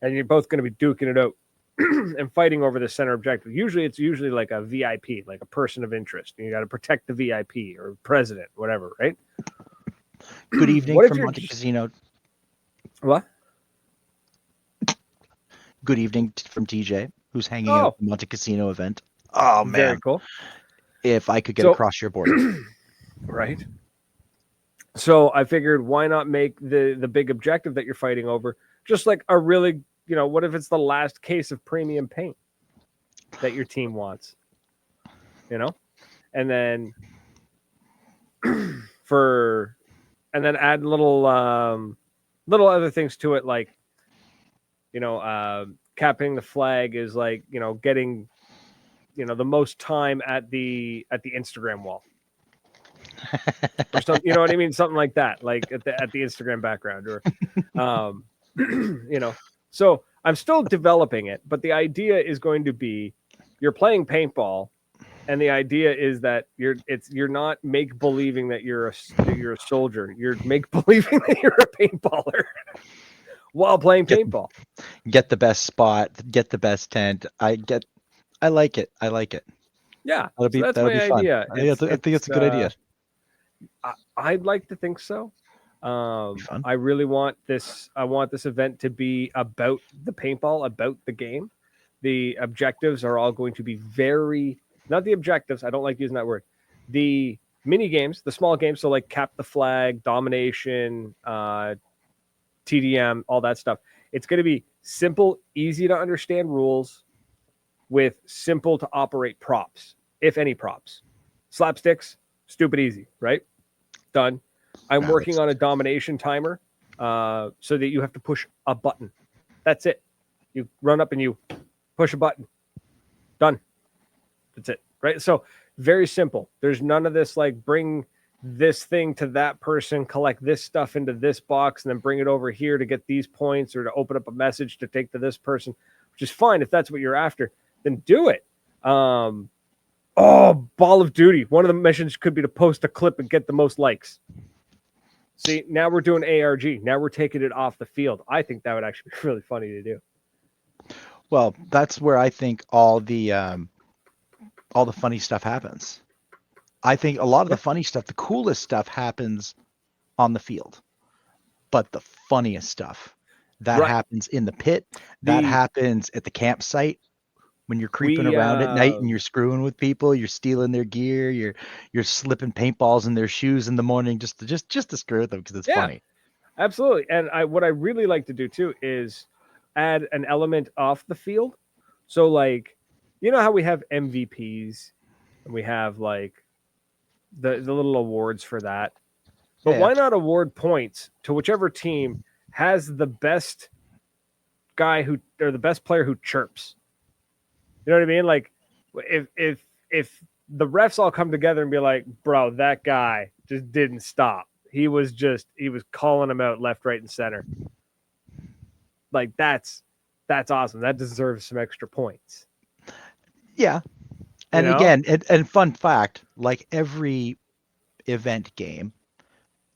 And you're both going to be duking it out and fighting over the center objective. It's usually like a VIP, like a person of interest. And you got to protect the VIP or president, whatever, right? Good evening from Monte Casino. What? Good evening from TJ, who's hanging out at the Monte Casino event. Oh, man. Very cool. If I could get across your border. Right. So I figured, why not make the big objective that you're fighting over just like a really, what if it's the last case of premium paint that your team wants? And then and then add little other things to it, like, capping the flag is like, getting, the most time at the Instagram wall. Or something, you know what I mean? Something like that, like at the Instagram background, or, So I'm still developing it, but the idea is going to be you're playing paintball, and the idea is that you're not make believing that you're a soldier. You're make believing that you're a paintballer while playing paintball. Get the best spot, get the best tent. I like it. Yeah, that'll be my fun. idea. I think it's a good idea. I'd like to think so. I really want this. I want this event to be about the paintball, about the game. The objectives are all going to be not the objectives. I don't like using that word. The mini games, the small games. So like cap the flag, domination, TDM, all that stuff. It's going to be simple, easy to understand rules with simple to operate props, if any props. Slapsticks, stupid easy, right? Done. I'm working on a domination timer so that you have to push a button. That's it. You run up and you push a button. Done. That's it. Right? So very simple. There's none of this like bring this thing to that person, collect this stuff into this box, and then bring it over here to get these points, or to open up a message to take to this person, which is fine if that's what you're after. Then do it. Ball of Duty. One of the missions could be to post a clip and get the most likes. See, now we're doing ARG. Now we're taking it off the field. I think that would actually be really funny to do. Well, that's where I think all the funny stuff happens. I think a lot of the funny stuff, the coolest stuff, happens on the field. But the funniest stuff that happens in the pit, that happens at the campsite. When you're creeping around at night and you're screwing with people, you're stealing their gear, you're slipping paintballs in their shoes in the morning just to screw with them because it's funny. Absolutely. And what I really like to do too is add an element off the field. So like, how we have MVPs and we have like the little awards for that. But why not award points to whichever team has the best guy or the best player who chirps? You know what I mean? Like, if the refs all come together and be like, bro, that guy just didn't stop. He was calling him out left, right, and center. Like, that's that's awesome. That deserves some extra points. Yeah. And again, and fun fact, like every event game,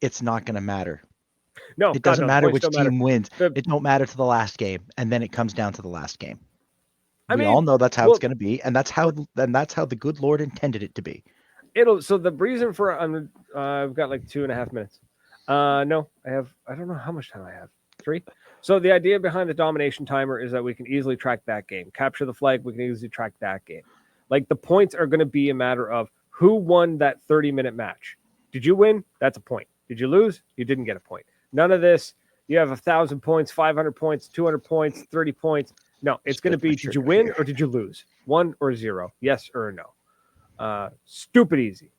it's not going to matter. No, it doesn't matter which team wins. It don't matter to the last game, and then it comes down to the last game. We all know that's how it's going to be, and that's how the good Lord intended it to be. So the reason for I've got like 2.5 minutes. No, I don't know how much time I have. 3. So the idea behind the domination timer is that we can easily track that game. Capture the flag, we can easily track that game. Like the points are going to be a matter of who won that 30-minute match. Did you win? That's a point. Did you lose? You didn't get a point. None of this. You have 1,000 points, 500 points, 200 points, 30 points. No, it's going to be, did you win or did you lose? 1 or 0, yes or no. Stupid easy.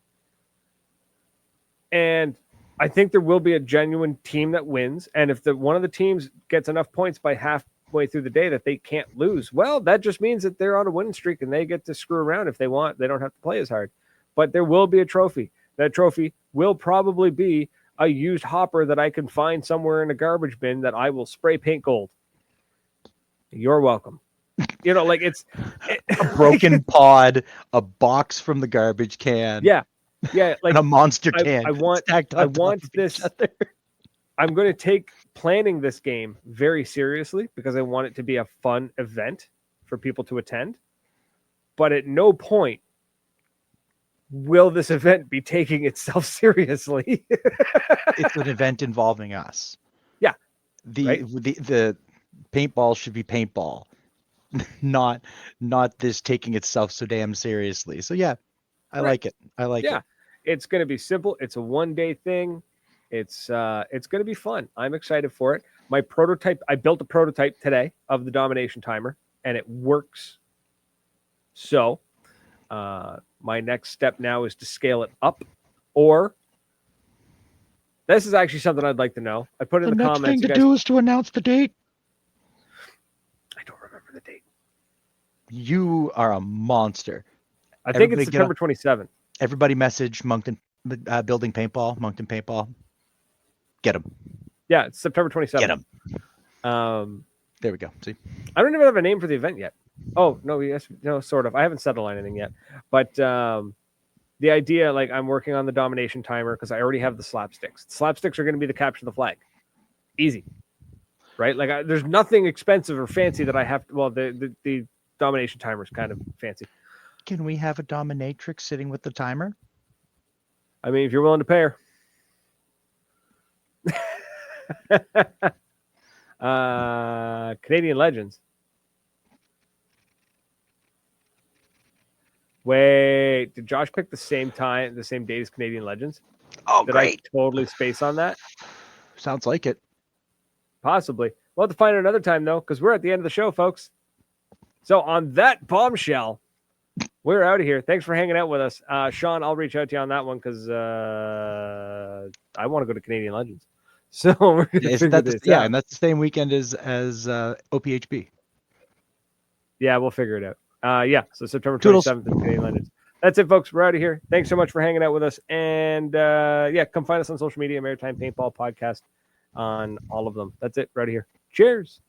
And I think there will be a genuine team that wins. And if one of the teams gets enough points by halfway through the day that they can't lose, well, that just means that they're on a winning streak and they get to screw around if they want. They don't have to play as hard. But there will be a trophy. That trophy will probably be a used hopper that I can find somewhere in a garbage bin that I will spray paint gold. You're welcome. Like it's a broken pod, a box from the garbage can. Yeah, like and a monster can. I want this. I'm going to take planning this game very seriously because I want it to be a fun event for people to attend. But at no point will this event be taking itself seriously. It's an event involving us. Yeah. The paintball should be paintball, not this taking itself so damn seriously. So yeah, I like it. Yeah, it's going to be simple. It's a one-day thing. It's going to be fun. I'm excited for it. My prototype, I built a prototype today of the domination timer, and it works. So my next step now is to scale it up, or this is actually something I'd like to know. I put it in the comments. The next thing to do is to announce the date. I don't remember the date. You are a monster. I think it's September 27th. Everybody message Moncton Building Paintball, Moncton Paintball. Get them. Yeah, it's September 27th. Get them. There we go. See? I don't even have a name for the event yet. Oh, no, yes, no, sort of. I haven't settled on anything yet. But the idea, like, I'm working on the domination timer because I already have the slapsticks. The slapsticks are going to be the capture the flag. Easy. Right? Like, there's nothing expensive or fancy that I have to, well, the domination timer is kind of fancy. Can we have a dominatrix sitting with the timer? I mean, if you're willing to pay her. Canadian Legends. Wait, did Josh pick the same date as Canadian Legends? Oh, great. Did I totally space on that? Sounds like it. Possibly. We'll have to find it another time, though, because we're at the end of the show, folks. So on that bombshell, we're out of here. Thanks for hanging out with us. Sean, I'll reach out to you on that one because I want to go to Canadian Legends. So we're and that's the same weekend as OPHB. Yeah, we'll figure it out. So September 27th in Canadian Legends. That's it, folks. We're out of here. Thanks so much for hanging out with us. And come find us on social media, Maritime Paintball Podcast on all of them. That's it. We're out of here. Cheers.